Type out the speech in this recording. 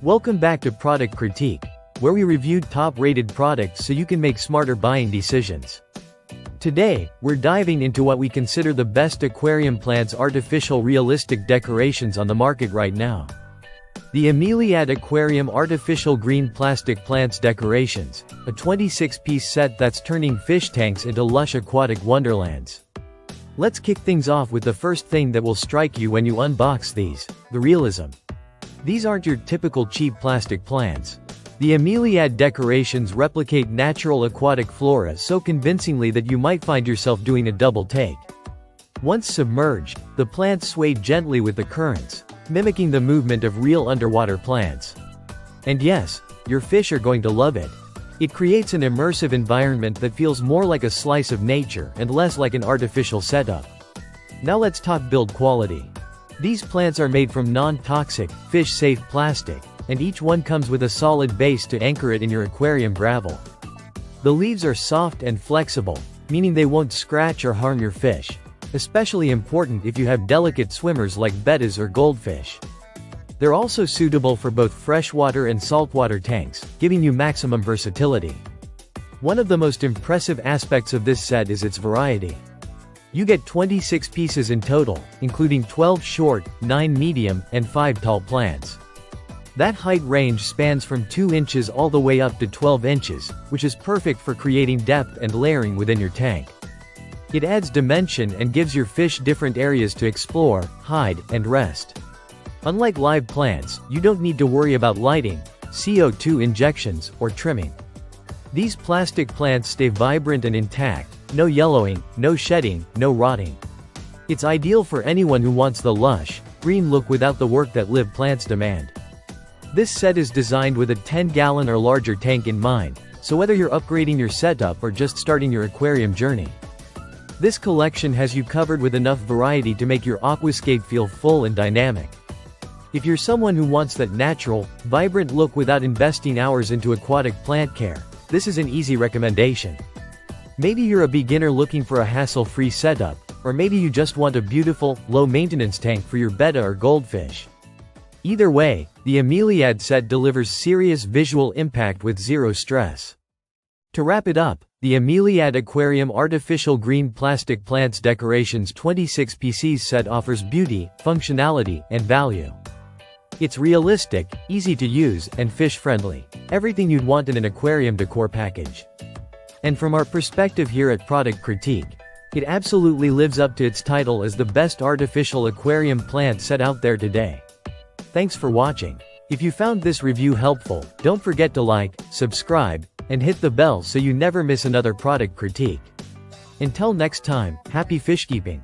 Welcome back to Product Critique, where we reviewed top-rated products so you can make smarter buying decisions. Today, we're diving into what we consider the best aquarium plants artificial realistic decorations on the market right now. The Ameliade Aquarium Artificial Green Plastic Plants Decorations, a 26-piece set that's turning fish tanks into lush aquatic wonderlands. Let's kick things off with the first thing that will strike you when you unbox these: the realism. These aren't your typical cheap plastic plants. The Ameliade decorations replicate natural aquatic flora so convincingly that you might find yourself doing a double take. Once submerged, the plants sway gently with the currents, mimicking the movement of real underwater plants. And yes, your fish are going to love it. It creates an immersive environment that feels more like a slice of nature and less like an artificial setup. Now let's talk build quality. These plants are made from non-toxic, fish-safe plastic, and each one comes with a solid base to anchor it in your aquarium gravel. The leaves are soft and flexible, meaning they won't scratch or harm your fish, especially important if you have delicate swimmers like bettas or goldfish. They're also suitable for both freshwater and saltwater tanks, giving you maximum versatility. One of the most impressive aspects of this set is its variety. You get 26 pieces in total, including 12 short, 9 medium, and 5 tall plants. That height range spans from 2 inches all the way up to 12 inches, which is perfect for creating depth and layering within your tank. It adds dimension and gives your fish different areas to explore, hide, and rest. Unlike live plants, you don't need to worry about lighting, CO2 injections, or trimming. These plastic plants stay vibrant and intact, no yellowing, no shedding, no rotting. It's ideal for anyone who wants the lush, green look without the work that live plants demand. This set is designed with a 10-gallon or larger tank in mind, so whether you're upgrading your setup or just starting your aquarium journey, this collection has you covered with enough variety to make your aquascape feel full and dynamic. If you're someone who wants that natural, vibrant look without investing hours into aquatic plant care, this is an easy recommendation. Maybe you're a beginner looking for a hassle-free setup, or maybe you just want a beautiful, low-maintenance tank for your betta or goldfish. Either way, the Ameliade set delivers serious visual impact with zero stress. To wrap it up, the Ameliade Aquarium Artificial Green Plastic Plants Decorations 26 PCs set offers beauty, functionality, and value. It's realistic, easy to use, and fish-friendly. Everything you'd want in an aquarium decor package. And from our perspective here at Product Critique, it absolutely lives up to its title as the best artificial aquarium plant set out there today. Thanks for watching. If you found this review helpful, don't forget to like, subscribe, and hit the bell so you never miss another product critique. Until next time, happy fishkeeping!